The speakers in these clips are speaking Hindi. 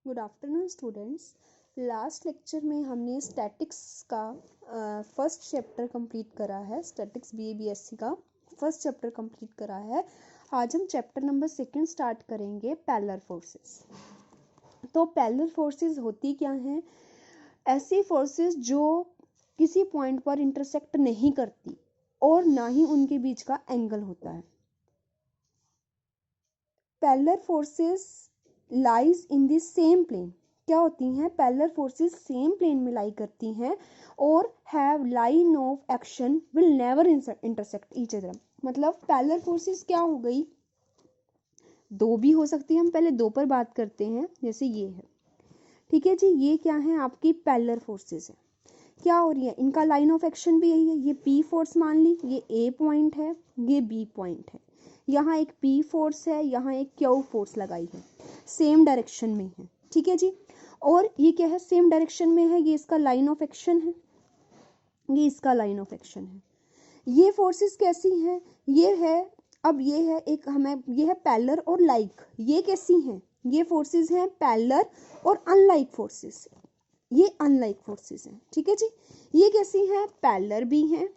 Good afternoon students. Last lecture में हमने स्टैटिक्स का फर्स्ट चैप्टर कंप्लीट करा है। स्टैटिक्स BA-BSc का फर्स्ट चैप्टर कंप्लीट करा है। आज हम चैप्टर नंबर 2 स्टार्ट करेंगे, पैरेलल फोर्सेस। तो पैरेलल फोर्सेस होती क्या हैं? ऐसी फोर्सेस जो किसी पॉइंट पर इंटरसेक्ट नहीं करती और ना ही उनके बीच का एंगल होता है। Parallel forces lies in the same plane. क्या होती हैं? पैरेलल फोर्सेस सेम प्लेन में लाई करती हैं और have line of action will never intersect each other. मतलब पैरेलल फोर्सेस क्या हो गई? दो भी हो सकती है। हम पहले दो पर बात करते हैं। जैसे ये है, ठीक है जी, ये क्या है? आपकी पैरेलल फोर्सेस है। क्या हो रही है? इनका लाइन ऑफ एक्शन भी यही है। ये P फोर्स मान ली, ये A पॉइंट है, ये B पॉइंट है। यहाँ एक P फोर्स है, यहाँ एक Q फोर्स लगाई है, सेम डायरेक्शन में है, ठीक है जी। और ये क्या है? सेम डायरेक्शन में है। ये इसका लाइन ऑफ एक्शन है, ये इसका लाइन ऑफ एक्शन है। ये फोर्सेस कैसी हैं? ये है, अब ये है एक हमें, ये है पैरेलल और लाइक। ये कैसी हैं? ये फोर्सेस हैं पैरेलल और अनलाइक फोर्सेस। ये अनलाइक फोर्सेस हैं, ठीक है जी। ये कैसी हैं? पैरेलल भी हैं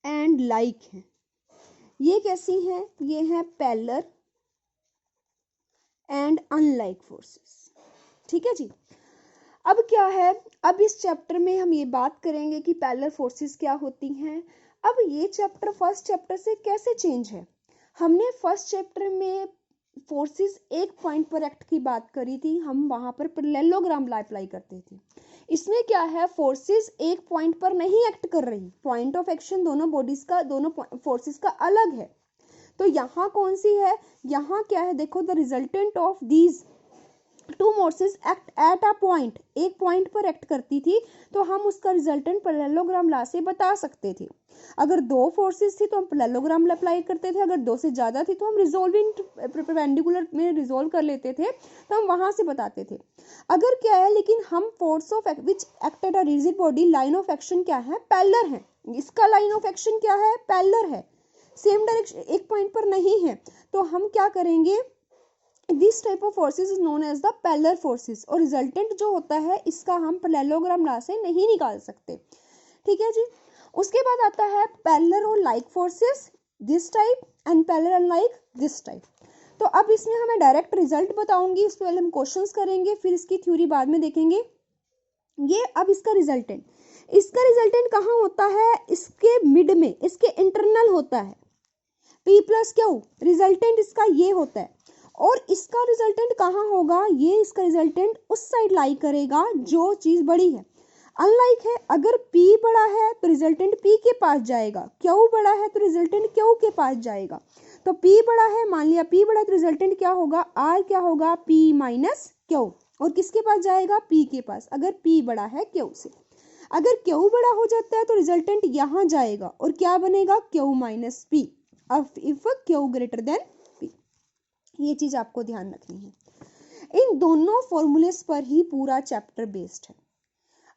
एंड लाइक हैं। ये कैसी हैं? ये हैं पैरेलल एंड अनलाइक फोर्सेस, ठीक है जी। अब क्या है? अब इस चैप्टर में हम ये बात करेंगे कि पैरेलल फोर्सेस क्या होती हैं। अब ये चैप्टर फर्स्ट चैप्टर से कैसे चेंज है? हमने फर्स्ट चैप्टर में फोर्सेस एक पॉइंट पर एक्ट की बात करी थी, हम वहां पर पैरेललोग्राम अप्लाई करते थे। इसमें क्या है? फोर्सेस एक पॉइंट पर नहीं एक्ट कर रही, पॉइंट ऑफ एक्शन दोनों बॉडीज का, दोनों फोर्सेस का अलग है। तो यहाँ कौन सी है? यहाँ क्या है? देखो, the resultant of these two forces act at a point. एक पॉइंट पर एक्ट करती थी तो हम उसका रिजल्टेंट पैरेललोग्राम लॉ से बता सकते थे। अगर दो फोर्सेस थी तो हम पैरेललोग्राम अप्लाई करते थे, अगर दो से ज्यादा थी तो हम रिजोल्विंग परपेंडिकुलर में रिजोल्व कर लेते थे, तो हम वहां से बताते थे। अगर क्या है, लेकिन हम force of which acted a rigid body, line of action क्या है? पैरेलल है। इसका लाइन ऑफ एक्शन क्या है? पैरेलल है, सेम डायरेक्शन, एक पॉइंट पर नहीं है। तो हम क्या करेंगे? This type of forces is known as the parallel forces. और रिजल्टेंट जो होता है इसका हम पैरेललोग्राम लॉ से नहीं निकाल सकते, ठीक है जी। उसके बाद आता है पैरेलल और like forces, this type, and parallel and like this type. तो अब इसमें हमें डायरेक्ट रिजल्ट बताऊंगी, उसके पहले हम क्वेश्चंस करेंगे, फिर इसकी थ्योरी बाद में देखेंगे। ये अब इसका रिजल्टेंट कहाँ होता है? इसके मिड में, इसके इंटरनल होता है। P प्लस क्यू रिजल्टेंट इसका ये होता है। और इसका रिजल्टेंट कहाँ होगा? ये इसका रिजल्टेंट उस साइड लाई करेगा जो चीज बड़ी है। अनलाइक है, अगर P बड़ा है तो रिजल्टेंट P के पास जाएगा, Q बड़ा है तो रिजल्टेंट Q के पास जाएगा। तो P बड़ा है, मान लिया P बड़ा है तो रिजल्टेंट क्या होगा? R क्या होगा? P minus Q। और किसके पास जाएगा? P के पास, अगर P बड़ा है Q से। अगर Q बड़ा हो जाता है तो रिजल्टेंट यहां जाएगा और क्या बनेगा? Q minus P। अब if Q greater than P, ये चीज आपको ध्यान रखनी है। इन दोनों फॉर्मूलेस पर ही पूरा चैप्टर बेस्ड है।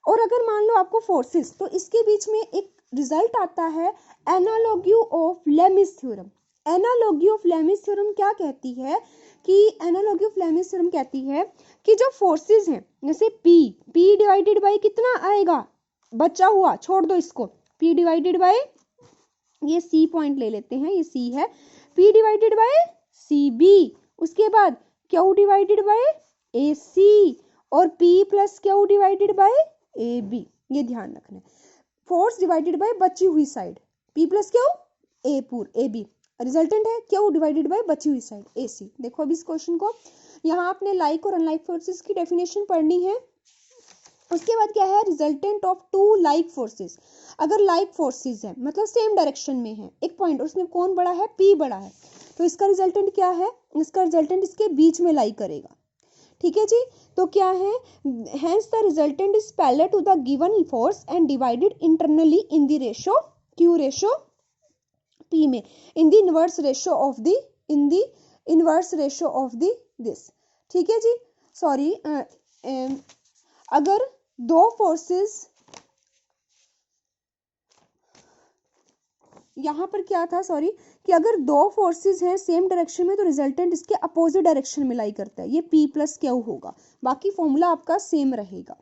और अगर मान लो आपको फोर्सेस, तो इसके बीच में एक रिजल्ट आता है, analogy of Lami's theorem. Analogy of Lami's theorem क्या कहती है? कि एनालॉगी ऑफ लेमिस थ्योरम कहती है कि जो फोर्सेस हैं, जैसे P डिवाइडेड बाय कितना आएगा? बचा हुआ, छोड़ दो इसको, P डिवाइडेड बाय, ये C पॉइंट ले लेते हैं, ये C है, P डिवाइडेड बाय CB। उसके बाद Q डिवाइडेड बाय AC और P plus Q divided by AB। ये ध्यान रखना है। फोर्स डिवाइडेड बाय बची हुई side, P plus Q A पूर AB। रिजल्टेंट है Q डिवाइडेड बाय बची हुई साइड AC। देखो अब इस क्वेश्चन को, यहाँ आपने लाइक और अनलाइक फोर्सेस की डेफिनेशन पढ़नी है। उसके बाद क्या है? Resultant of two like forces. अगर लाइक फोर्सेस है मतलब सेम डायरेक्शन में है, एक पॉइंट, उसमें कौन बड़ा है? P बड़ा है, तो इसका रिजल्टेंट क्या है? इसका रिजल्टेंट इसके बीच में लाई करेगा, ठीक है जी। तो क्या है? Hence the resultant is parallel to the given force and divided internally in the ratio Q ratio P में, in the inverse ratio of the, in the inverse ratio of the this, ठीक है जी। सॉरी, अगर दो फोर्सेस, यहाँ पर क्या था, सॉरी, कि अगर दो फोर्सेस हैं सेम डायरेक्शन में तो रिजल्टेंट इसके अपोजिट डायरेक्शन में लाई करता है, ये P प्लस क्यू होगा, बाकी फॉर्मूला आपका सेम रहेगा।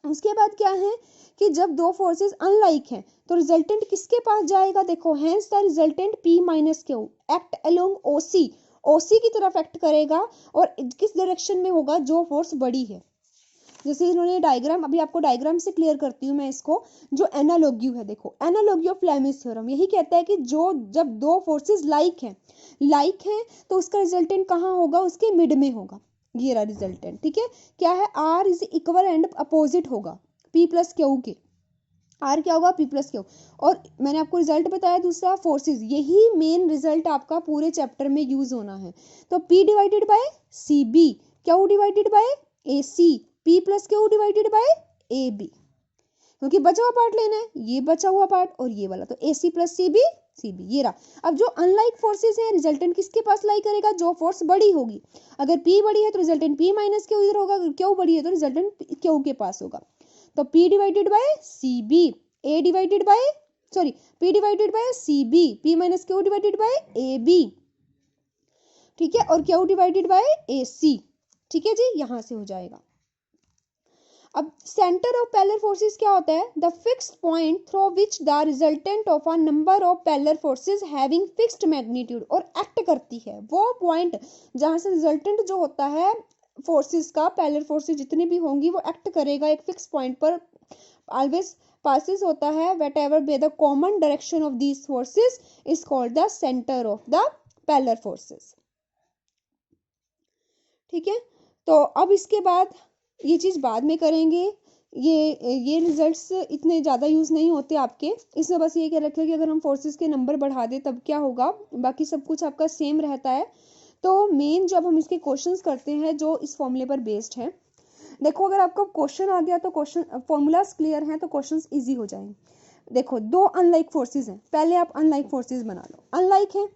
उसके बाद क्या है कि जब दो फोर्सेस अनलाइक हैं तो रिजल्टेंट किसके पास जाएगा, देखो, hence the resultant P minus Q act along OC, OC की तरफ एक्ट करेगा और किस डायरेक्शन में होगा, जो फोर्स बड़ी है। जैसे इन्होंने डायग्राम, अभी आपको डायग्राम से क्लियर करती हूँ मैं इसको, जो एनालॉगी है, देखो एनालॉगी ऑफ फ्लेमिश थ्योरम यही कहता है कि जब दो फोर्सेस लाइक हैं तो उसका रिजल्टेंट कहाँ होगा, उसके मिड में होगा, ये रहा रिजल्टेंट, ठीक है। क्या है, R is equal and opposite होगा P प्लस क्यू के, आर क्या होगा, P प्लस क्यू। और मैंने आपको रिजल्ट बताया दूसरा फोर्सेस, यही मेन रिजल्ट आपका पूरे चैप्टर में यूज होना है। तो P divided bye CB, Q divided by AC, P plus Q divided by AB, क्योंकि बचा हुआ पार्ट लेना है, ये बचा हुआ पार्ट और ये वाला, तो AC प्लस CB, ये रहा। अब जो अनलाइक फोर्सेस हैं रिजल्टेंट किसके पास लाई करेगा, जो फोर्स बड़ी होगी। अगर P बड़ी है तो रिजल्टेंट P माइनस क्यू इधर होगा, अगर क्यू बड़ी है तो रिजल्टेंट क्यू के पास होगा। तो P divided bye CB, A divided by, sorry, P divided bye CB, P minus Q divided by AB, ठीक है, और क्यू डिवाइडेड बाय AC, ठीक है जी, यहां से हो जाएगा। अब सेंटर ऑफ पैरेलल फोर्सेस क्या होता है, the fixed point through which the resultant of a number of parallel forces having fixed magnitude, और एक्ट करती है वो पॉइंट जहां से रिजल्टेंट जो होता है फोर्सेस का, पैरेलल फोर्सेस जितनी भी होंगी वो एक्ट करेगा एक फिक्स पॉइंट पर, ऑलवेज passes होता है, whatever be the common direction of these forces is called the center of the parallel forces, ठीक है। तो अब इसके बाद ये चीज बाद में करेंगे, ये रिजल्ट्स इतने ज़्यादा यूज़ नहीं होते आपके, इसमें बस ये कह रखें कि अगर हम फोर्सेस के नंबर बढ़ा दें तब क्या होगा, बाकी सब कुछ आपका सेम रहता है। तो मेन जब हम इसके क्वेश्चंस करते हैं जो इस फॉर्मूले पर बेस्ड है, देखो अगर आपका क्वेश्चन आ गया तो क्वेश्चन फॉर्मूलाज क्लियर हैं तो क्वेश्चंस इजी हो जाएंगे। देखो दो अनलाइक फोर्सेस हैं, पहले आप अनलाइक फोर्सेस बना लो, अनलाइक है,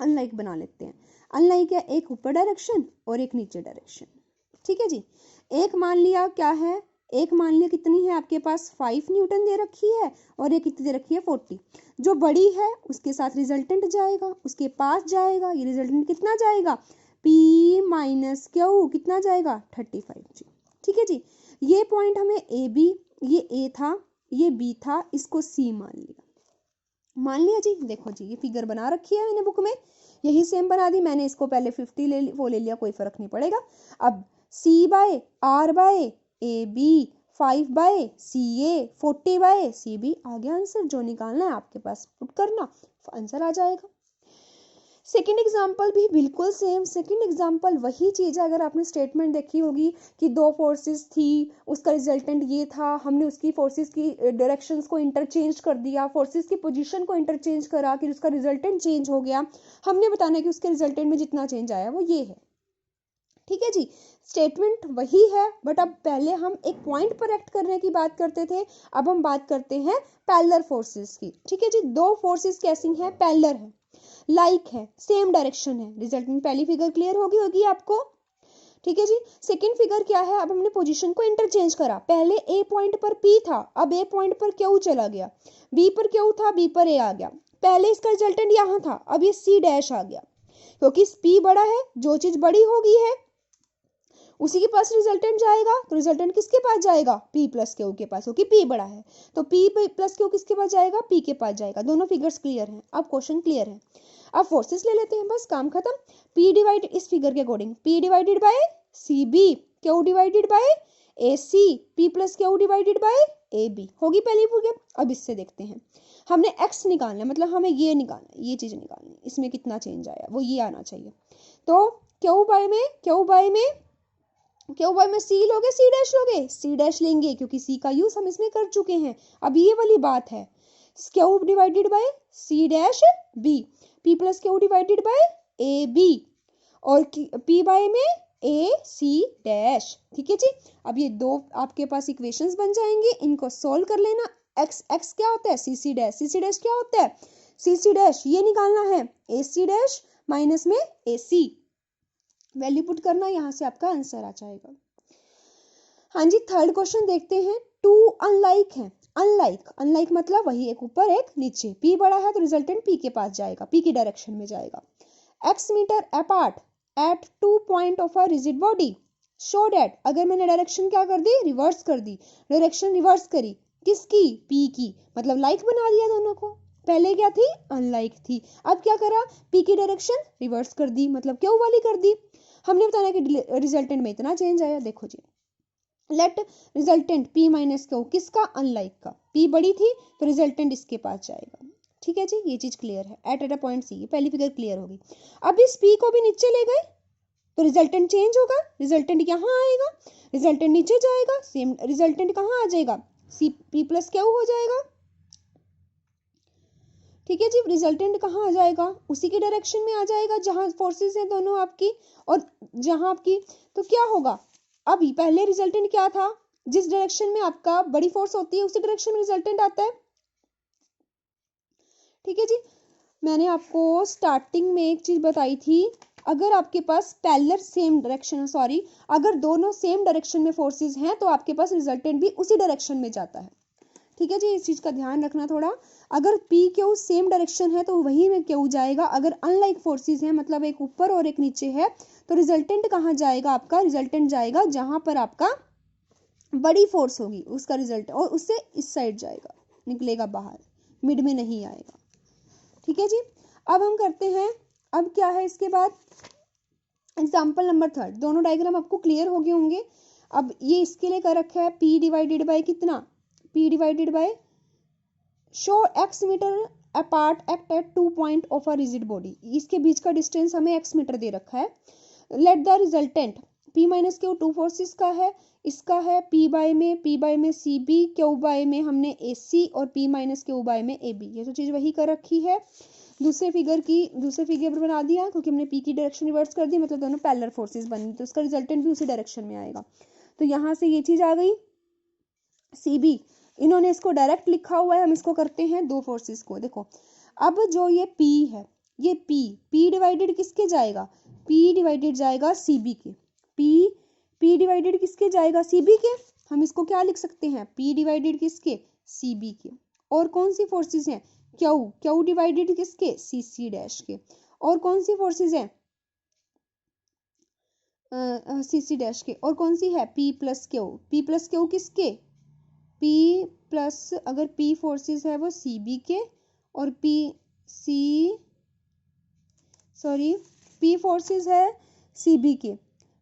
अनलाइक बना लेते हैं। अनलाइक है, एक ऊपर डायरेक्शन और एक नीचे डायरेक्शन, ठीक है जी। एक मान लिया क्या है, एक मान लिया कितनी है आपके पास 5 न्यूटन दे रखी है और एक कितनी दे रखी है 40। जो बड़ी है उसके साथ रिजल्टेंट जाएगा, उसके पास जाएगा, ये रिजल्टेंट कितना जाएगा P माइनस क्यू कितना जाएगा 35 जी, ठीक है जी। ये पॉइंट हमें AB, ये A था, ये B था, इसको C मान लिया जी। देखो जी ये फिगर बना रखी है मैंने बुक में, यही सेम बना दी मैंने, इसको पहले 50 ले लिया, कोई फर्क नहीं पड़ेगा। अब C by R by AB, 5 by CA, 40 by CB, आ गया आंसर। जो निकालना है आपके पास पुट करना, आंसर आ जाएगा। सेकेंड एग्जाम्पल भी बिल्कुल सेम, सेकेंड एग्जाम्पल वही चीज़ है। अगर आपने स्टेटमेंट देखी होगी कि दो फोर्सेस थी, उसका रिजल्टेंट ये था, हमने उसकी फोर्सेस की डायरेक्शंस को इंटरचेंज कर दिया, फोर्सेस की पोजीशन को इंटरचेंज करा कि उसका रिजल्टेंट चेंज हो गया, हमने बताना है कि उसके रिजल्टेंट में जितना चेंज आया वो ये है, ठीक है जी। स्टेटमेंट वही है, बट अब पहले हम एक पॉइंट पर एक्ट करने की बात करते थे, अब हम बात करते हैं पैरेलल फोर्सेस की, ठीक है जी। दो फोर्सेस कैसी हैं, पैरेलल है, लाइक है, सेम डायरेक्शन है, रिजल्टेंट पहली फिगर क्लियर होगी आपको, ठीक है जी। सेकंड फिगर क्या है, अब हमने पोजीशन को इंटरचेंज करा, पहले ए पॉइंट पर P था, अब ए पॉइंट पर क्यू चला गया, बी पर क्यू था, बी पर ए आ गया, पहले इसका रिजल्टेंट यहाँ था, अब ये C डैश आ गया, क्योंकि P बड़ा है, जो चीज बड़ी होगी है उसी के पास रिजल्टेंट जाएगा, तो रिजल्टेंट किसके पास जाएगा, P प्लस क्यू के पास, क्योंकि P बड़ा है, तो P प्लस क्यू किसके पास जाएगा, P के पास जाएगा। दोनों फिगर्स क्लियर हैं, अब क्वेश्चन क्लियर है। अब फोर्सेस ले लेते हैं, बस काम खत्म। P डिवाइड, इस फिगर के according P divided bye CB, Q divided by AC, P plus Q divided by AB, होगी पहली फिगर। अब इससे देखते हैं, हमने X निकालना है, मतलब हमें ये निकालना है, ये चीज निकालनी है, इसमें कितना चेंज आया वो ये आना चाहिए। तो Q बाय में C लोगे, C डैश लोगे, C डैश लेंगे क्योंकि C का यूज हम इसमें कर चुके हैं। अब ये वाली बात है, Q divided by C dash B, P plus Q divided by AB, और P बाय में AC डैश, ठीक है जी। अब ये दो आपके पास इक्वेशंस बन जाएंगे, इनको सोल्व कर लेना। x क्या होता है, CC डैश क्या होता है, CC डैश ये निकालना है, AC डैश माइनस में AC, वैल्यू पुट करना, यहां से आपका आंसर आ जाएगा। हाँ जी, थर्ड क्वेश्चन देखते हैं। टू अनलाइक है, अनलाइक मतलब वही एक ऊपर एक नीचे, P बड़ा है तो रिजल्टेंट P के पास जाएगा, P की डायरेक्शन में जाएगा। X metre apart at 2 point of a rigid body show that, अगर मैंने डायरेक्शन क्या कर दी, रिवर्स कर दी, डायरेक्शन रिवर्स करी किसकी, P की, मतलब लाइक बना दिया दोनों को। पहले क्या थी, अनलाइक थी, अब क्या करा, P की डायरेक्शन रिवर्स कर दी, मतलब क्यू वाली कर दी। हमने बताया कि रिजल्टेंट में इतना चेंज आया। देखो जी, let resultant P minus Q, किसका, अनलाइक का, P बड़ी थी तो रिजल्टेंट इसके पास जाएगा। ठीक है जी, ये चीज क्लियर है। एट अ पॉइंट C, पहली फिगर क्लियर होगी। अब इस P को भी नीचे ले गए तो रिजल्टेंट चेंज होगा, रिजल्टेंट यहाँ आएगा, रिजल्टेंट नीचे जाएगा, सेम रिजल्टेंट कहाँ आ जाएगा, P प्लस क्यू हो जाएगा। ठीक है जी, रिजल्टेंट कहाँ आ जाएगा, उसी की डायरेक्शन में आ जाएगा जहां फोर्सेस हैं दोनों आपकी, और जहां आपकी, तो क्या होगा, अभी पहले रिजल्टेंट क्या था, जिस डायरेक्शन में आपका बड़ी फोर्स होती है उसी डायरेक्शन में रिजल्टेंट आता है। ठीक है जी, मैंने आपको स्टार्टिंग में एक चीज बताई थी, अगर आपके पास पैरेलल सेम डायरेक्शन, सॉरी, अगर दोनों सेम डायरेक्शन में फोर्सेस हैं तो आपके पास रिजल्टेंट भी उसी डायरेक्शन में जाता है। ठीक है जी, इस चीज का ध्यान रखना थोड़ा, अगर P क्यू सेम डायरेक्शन है तो वही में क्यू जाएगा, अगर अनलाइक फोर्सेस है मतलब एक ऊपर और एक नीचे है तो रिजल्टेंट कहाँ जाएगा आपका, रिजल्टेंट जाएगा जहां पर आपका बड़ी फोर्स होगी, उसका रिजल्ट, और उससे इस साइड जाएगा, निकलेगा बाहर, मिड में नहीं आएगा। ठीक है जी, अब हम करते हैं, अब क्या है इसके बाद, एग्जाम्पल नंबर 3, दोनों डायग्राम आपको क्लियर हो गए होंगे। अब ये इसके लिए कर रखा है P डिवाइडेड बाय कितना, P divided by show X metre apart act at 2 point of a rigid body, इसके बीच का डिस्टेंस हमें X मीटर दे रखा है। Let the resultant P minus Q 2 forces का है, इसका है P बाय में CB, Q बाय में हमने AC और P माइनस क्यू बाय में AB, ये तो चीज वही कर रखी है। दूसरे फिगर बना दिया क्योंकि हमने P की डायरेक्शन रिवर्स कर दी, मतलब दोनों पैरेलल फोर्सेस बनी, तो उसका रिजल्टेंट भी उसी डायरेक्शन में आएगा। तो यहाँ से ये चीज आ गई CB, इन्होंने इसको डायरेक्ट लिखा हुआ है, हम इसको करते हैं दो फोर्सेस को। देखो अब जो ये P है, ये P डिवाइडेड किसके जाएगा, P डिवाइडेड जाएगा CB के, P डिवाइडेड किसके जाएगा, CB के, हम इसको क्या लिख सकते हैं, P डिवाइडेड किसके, CB के। और कौन सी फोर्सेस हैं, Q डिवाइडेड किसके, CC डैश के। और कौन सी फोर्सेस हैं, CC डैश के। और कौन सी है, P प्लस क्यू किसके, P प्लस, अगर P फोर्सेस है वो CB के, और P फोर्सेस है CB के।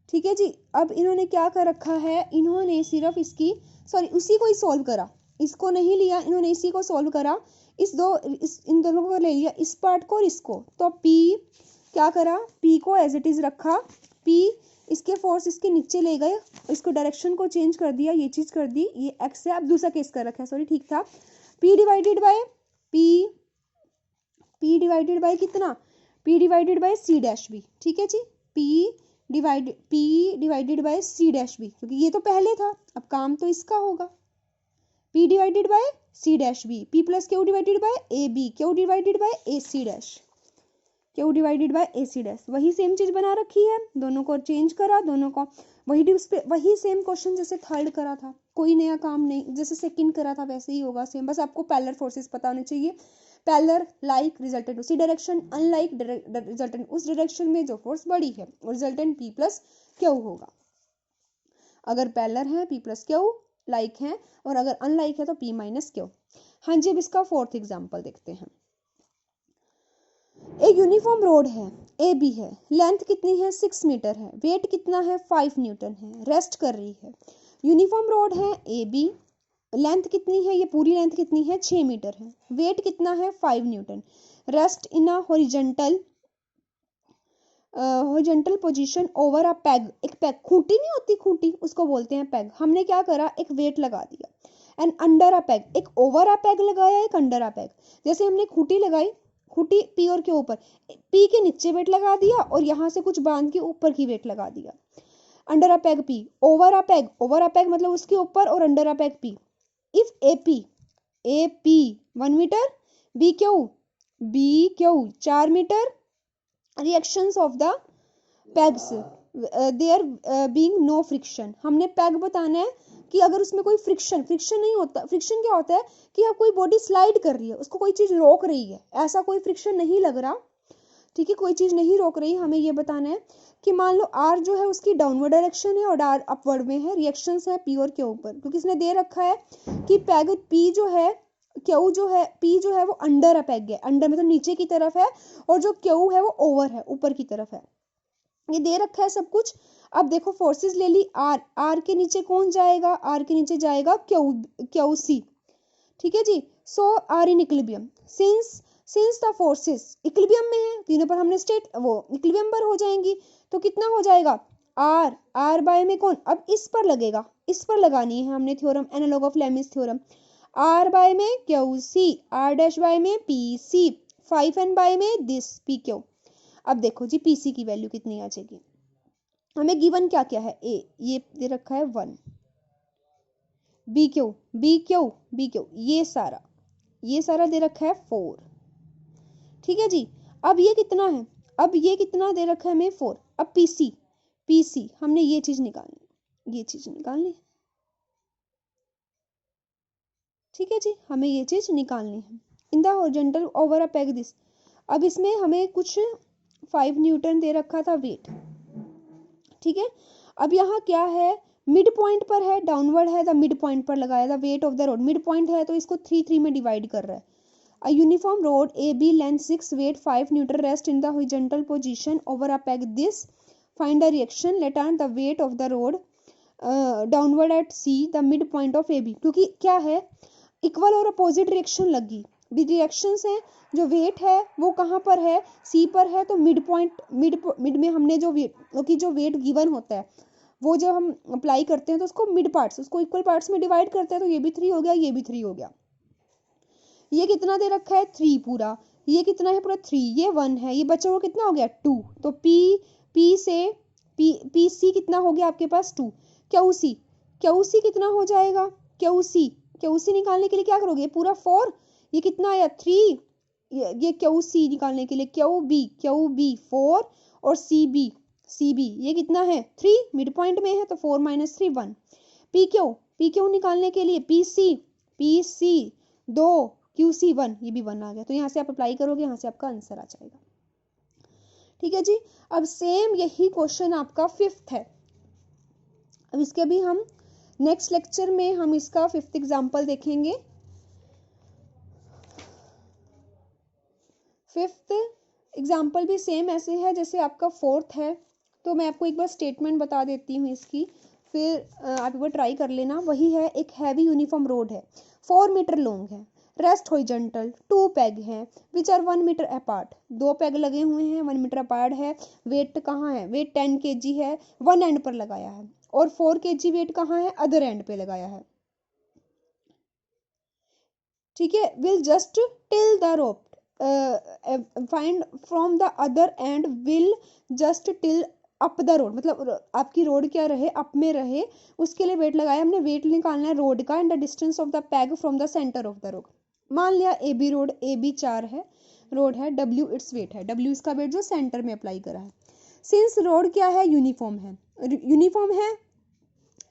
ठीक है जी, अब इन्होंने क्या कर रखा है, इन्होंने सिर्फ उसी को ही सॉल्व करा, इसको नहीं लिया, इन्होंने इसी को सॉल्व करा, इन दोनों को ले लिया, इस पार्ट को और इसको। तो P क्या करा, P को एज इट इज रखा, P इसके फोर्स इसके नीचे ले गए, इसको डायरेक्शन को चेंज कर दिया, ये चीज कर दी, ये X है, अब दूसरा केस कर रखा है, सॉरी ठीक था। P डिवाइडेड बाय कितना, P divided bye C dash भी। ठीक है जी, P divided bye C dash भी, क्योंकि ये तो पहले था, अब काम तो इसका होगा। P divided bye C dash भी, P plus Q divided by AB, Q divided by AC dash, Q divided by AC dash, वही सेम चीज बना रखी है, दोनों को चेंज करा, दोनों को वही सेम क्वेश्चन जैसे थर्ड करा था, कोई नया काम नहीं, जैसे सेकंड करा था वैसे ही होगा सेम, बस आपको पैरेलल फोर्सेस पता होने चाहिए। पैरेलल लाइक रिजल्टेंट उसी डायरेक्शन, अनलाइक रिजल्टेंट उस डायरेक्शन में जो फोर्स बड़ी है, रिजल्टेंट P प्लस क्यू होगा। अगर पैरेलल है P प्लस क्यू लाइक है, और अगर अनलाइक है तो P माइनस क्यू। हाँ जी, अब इसका फोर्थ एग्जाम्पल देखते हैं। एक यूनिफॉर्म रोड है, AB है, लेंथ कितनी है 6 मीटर है, वेट कितना है 5 न्यूटन है, रेस्ट कर रही है। यूनिफॉर्म रोड है AB, लेंथ कितनी है, ये पूरी लेंथ कितनी है 6 मीटर है, वेट कितना है 5 newton, rest in a horizontal position over a peg, एक पैग, खूंटी नहीं होती, खूंटी उसको बोलते हैं पैग। हमने क्या करा, एक वेट लगा दिया, एंड अंडर अ पैग, एक ओवर अ पैग लगाया, एक अंडर अ पैग। जैसे हमने खूंटी लगाई, खूंटी P और के ऊपर, P के नीचे वेट लगा दिया, और यहाँ से कुछ बांध के ऊपर की वेट लगा दिया। Under a peg P, over a peg मतलब उसके ऊपर, और under a peg P। If AP 1 metre, BQ 4 metre, reactions of the pegs there being no friction. हमने पैग बताना है कि अगर उसमें कोई फ्रिक्शन नहीं होता, फ्रिक्शन क्या होता है कि अब कोई बॉडी स्लाइड कर रही है, उसको कोई चीज रोक रही है, ऐसा कोई फ्रिक्शन नहीं लग रहा, ठीक है, कोई चीज नहीं रोक रही। हमें ये बताना है कि मान लो आर जो है उसकी डाउनवर्ड डायरेक्शन है और आर अपवर्ड में है, रिएक्शंस है पी और क्यू पर, क्योंकि इसने दे रखा है कि पैग पी जो है, क्यू जो है, पी जो है वो अंडर है, पैग है अंडर मतलब नीचे की तरफ है, और जो क्यू है वो ओवर है, ऊपर की तरफ है, ये दे रखा है सब कुछ। अब देखो फोर्सेस ले ली, आर, आर के नीचे कौन जाएगा, आर के नीचे जाएगा क्यू सी, ठीक है जी। So are in equilibrium, since the forces equilibrium में है, तीनों पर हमने स्टेट वो इक्विलिब्रियम पर हो जाएंगी, तो कितना हो जाएगा आर, आर बाय में कौन, अब इस पर लगेगा, इस पर लगानी है हमने theorem, analogue of Lami's theorem, R by में Q C, R dash by में पी सी, 5n बाय में दिस पी क्यू। अब देखो जी पीसी की वैल्यू कितनी आ जाएगी, हमें गिवन क्या क्या है, ए ये दे रखा है 1, बी क्यू ये सारा दे रखा है 4, ठीक है जी। अब ये कितना है, अब ये कितना दे रखा है हमें 4, अब पीसी हमने ये चीज निकालनी, ठीक है जी, हमें ये चीज निकालनी है इन the horizontal over a peg this. अब इसमें हमें कुछ 5 न्यूटन दे रखा था वेट, ठीक है। अब यहाँ क्या है, मिड पॉइंट पर है, डाउनवर्ड है, द मिड पॉइंट पर लगाया, the weight of the rod, mid point है तो इसको 3 में डिवाइड कर रहा है। A uniform rod A B length 6 weight 5 newton rest in the horizontal position over a peg this, find the reaction let on the weight of the rod downward at C the mid point of A B, क्योंकि क्या है इक्वल और अपोजिट रिएक्शन लगी, रिएक्शंस हैं, जो वेट है वो कहाँ पर है, सी पर है, तो मिड पॉइंट, मिड में हमने जो वेट, क्योंकि जो वेट गिवन होता है वो जब हम अप्लाई करते हैं तो उसको मिड पार्ट्स, उसको इक्वल पार्ट्स में डिवाइड करते हैं, तो ये भी 3 हो गया, ये भी 3 हो गया, ये कितना दे रखा है 3 पूरा, ये कितना है पूरा 3, ये 1 है, ये बचा हुआ कितना हो गया 2, तो पी से पी सी कितना हो गया आपके पास 2, क्यू सी कितना हो जाएगा, क्यू सी निकालने के लिए क्या करोगे, पूरा 4, ये कितना आया 3, ये क्यू सी निकालने के लिए क्यू बी 4 और सी बी ये कितना है 3, मिड पॉइंट में है तो 4 - 3 1, पी क्यू निकालने के लिए पी सी 2, क्यू सी 1, ये भी 1 आ गया, तो यहाँ से आप अप्लाई करोगे, यहाँ से आपका आंसर आ जाएगा, ठीक है जी। अब सेम यही क्वेश्चन आपका 5th है, अब इसके भी हम नेक्स्ट लेक्चर में हम इसका 5th एग्जाम्पल देखेंगे। 5th एग्जाम्पल भी सेम ऐसे है जैसे आपका 4th है, तो मैं आपको एक बार स्टेटमेंट बता देती हूँ इसकी, फिर आप एक बार ट्राई कर लेना। वही है, एक हैवी यूनिफॉर्म रोड है, 4 मीटर लॉन्ग है, रेस्ट हॉरिजॉन्टल, 2 पैग हैं which are 1 metre apart, 2 peg लगे हुए हैं 1 मीटर अपार्ट है, वेट कहाँ है, वेट 10 kg है, 1 एंड पर लगाया है, और 4 kg वेट कहाँ है, अदर एंड पे लगाया है, ठीक है। Will just till the rope, find from the other and, will just till up the road, मतलब आपकी रोड क्या रहे, अप में रहे, उसके लिए वेट लगाया हमने, वेट निकालना है रोड का, and the distance of the peg from the centre of the rod. मान लिया A B rod, A B 4 है रोड है, डब्ल्यू इट्स वेट है, डब्ल्यू इसका वेट जो सेंटर में अप्लाई करा है। सिंस रोड क्या है, यूनिफॉर्म है,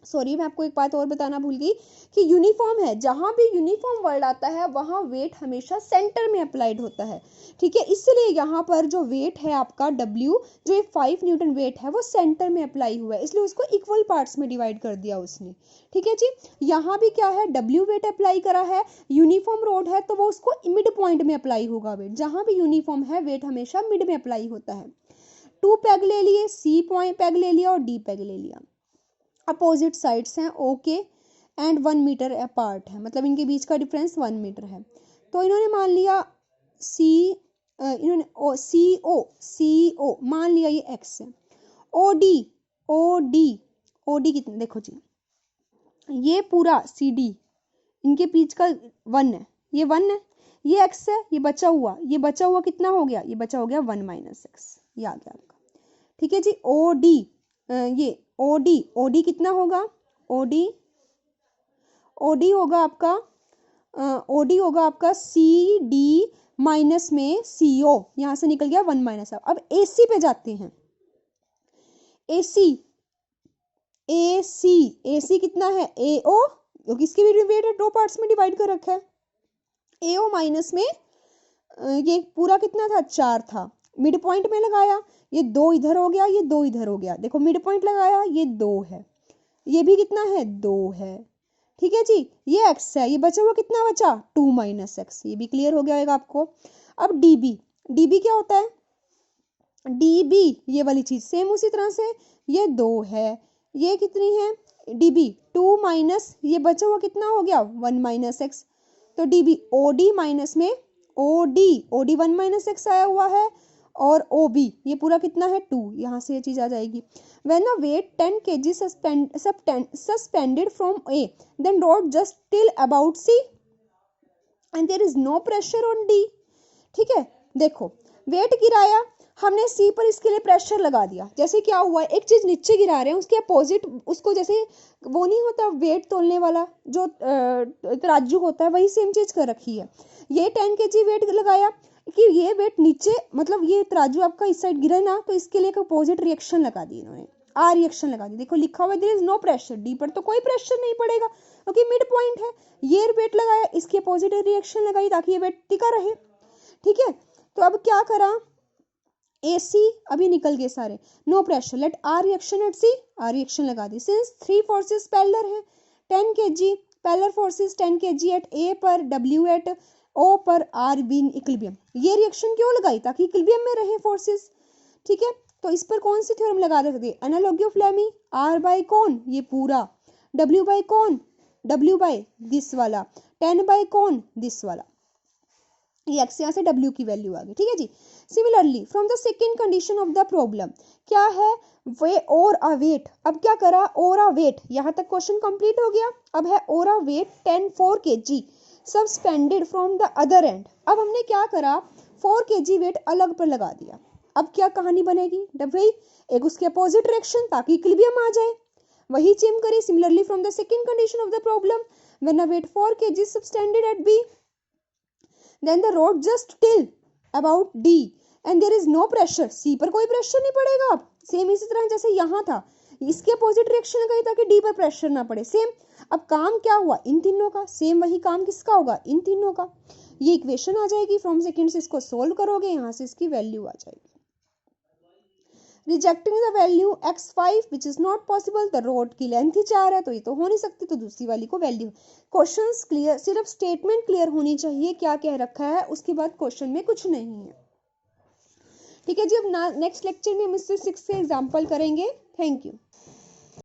सॉरी मैं आपको एक बात और बताना भूल गई कि यूनिफॉर्म है, जहां भी यूनिफॉर्म वर्ड आता है वहां वेट हमेशा सेंटर में अप्लाइड होता है, ठीक है। इसलिए यहाँ पर जो वेट है आपका W, जो एक 5 न्यूटन वेट है वो सेंटर में अप्लाई हुआ है, इसलिए उसको इक्वल पार्ट्स में डिवाइड कर दिया उसने, ठीक है जी। यहाँ भी क्या है, W वेट अप्लाई करा है, यूनिफॉर्म रोड है तो वो उसको मिड पॉइंट में अप्लाई होगा वेट, जहां भी यूनिफॉर्म है वेट हमेशा मिड में अप्लाई होता है। 2 पैग ले लिए, C पॉइंट पैग ले लिया और D पैग ले लिया, अपोजिट साइड्स हैं ओके, एंड 1 मीटर अपार्ट है, मतलब इनके बीच का डिफरेंस 1 मीटर है। तो इन्होंने मान लिया सी ओ मान लिया ये x है, ओ डी कितना, देखो जी ये पूरा सी डी इनके बीच का 1 है, ये 1 है, ये x है, ये बचा हुआ कितना हो गया, ये बचा हो गया 1 - x, ये आ गया आपका, ठीक है जी। ये ओडी कितना होगा, ओडी होगा आपका सी डी माइनस में सी ओ, यहां से निकल गया 1 - अब एसी पे जाते हैं, AC कितना है AO, क्योंकि इसके भी वेट है, दो पार्ट्स में डिवाइड कर रखा है। AO माइनस में ये पूरा कितना था 4 था, मिड पॉइंट में लगाया, ये 2 इधर हो गया, ये 2 इधर हो गया, देखो मिड पॉइंट लगाया, ये 2 है, ये भी कितना है 2 है, ठीक है जी। ये x है, ये बचा हुआ कितना बचा 2 माइनस x, ये भी क्लियर हो गया होगा आपको। अब db क्या होता है, db ये वाली चीज सेम उसी तरह से, ये 2 है, ये कितनी है db 2 माइनस ये बचा हुआ कितना हो गया 1 माइनस एक्स, तो db od माइनस में od 1 माइनस एक्स आया हुआ है, और ob ये पूरा कितना है 2, यहाँ से ये चीज आ जाएगी। When a weight 10 kg suspended from A, then rod just till about C and there is no pressure on D। ठीक है, देखो वेट गिराया हमने C पर, इसके लिए प्रेशर लगा दिया। जैसे क्या हुआ, एक चीज नीचे गिरा रहे हैं, उसके अपोजिट उसको, जैसे वो नहीं होता वेट तोलने वाला जो तराजू होता है, वही सेम चीज कर रखी है। ये 10 kg वेट लगाया कि ये वेट नीचे, मतलब ये तराजू आपका इस साइड गिरा ना, तो इसके लिए एक अपोजिट रिएक्शन लगा दी इन्होंने, आर रिएक्शन लगा दी। देखो लिखा हुआ there is no pressure, D पर तो कोई प्रेशर नहीं पड़ेगा क्योंकि मिड पॉइंट है। ये वेट लगाया, इसकी अपोजिट रिएक्शन लगाई ताकि ये वेट टिका रहे, ठीक है। तो अब क्या करा, AC अभी निकल गए सारे, no pressure, let R reaction at C, R reaction लगा दी। सिंस 3 फोर्सेस पैरेलल है, 10 kg parallel forces 10 kg at A पर, W एट O पर, R बीन इक्विलिब्रियम। ये रिएक्शन क्यों लगाई, ताकि इक्विलिब्रियम में रहे फोर्सेस, ठीक है। तो इस पर कौन सी थ्योरम लगा सकते हैं, analogy of Lami, R by कौन ये पूरा, W बाय कौन, W बाय दिस वाला, 10 बाय कौन दिस वाला, ये x यहाँ से W की वैल्यू आ गई, ठीक है जी। Similarly from the second condition of the problem क्या है, वे और अ वेट, अब क्या करा और अ वेट, यहाँ तक क्वेश्चन कंप्लीट हो गया। अब है और a weight 4 kg suspended from the other end. अब हमने क्या करा, 4 kg वेट अलग पर लगा दिया। अब क्या कहानी बनेगी, भाई एक उसके अपोजिट डायरेक्शन ताकि इक्विलिब्रियम आ जाए, वही चीज करी। Similarly from the second condition of the problem when a weight 4 kg suspended at B, then the rod just till about D and there is no pressure, C पर कोई प्रेशर नहीं पड़ेगा। अब सेम इसी तरह जैसे यहाँ था, इसके अपोजिट रिएक्शन लगाई ताकि D पर प्रेशर ना पड़े, सेम। अब काम क्या हुआ इन तीनों का, सेम वही काम किसका होगा इन तीनों का। ये इक्वेशन आ जाएगी, फ्रॉम सेकेंड से इसको सोल्व करोगे, यहाँ से इसकी वैल्यू आ जाएगी। Rejecting the value x5 which is not possible, the road की लेंथ ही 4 है तो ये तो हो नहीं सकती, तो दूसरी वाली को वैल्यू। क्वेश्चंस क्लियर, सिर्फ स्टेटमेंट क्लियर होनी चाहिए क्या कह रखा है, उसके बाद क्वेश्चन में कुछ नहीं है, ठीक है जी। अब नेक्स्ट लेक्चर में हम इससे 6 से एग्जाम्पल करेंगे। Thank you.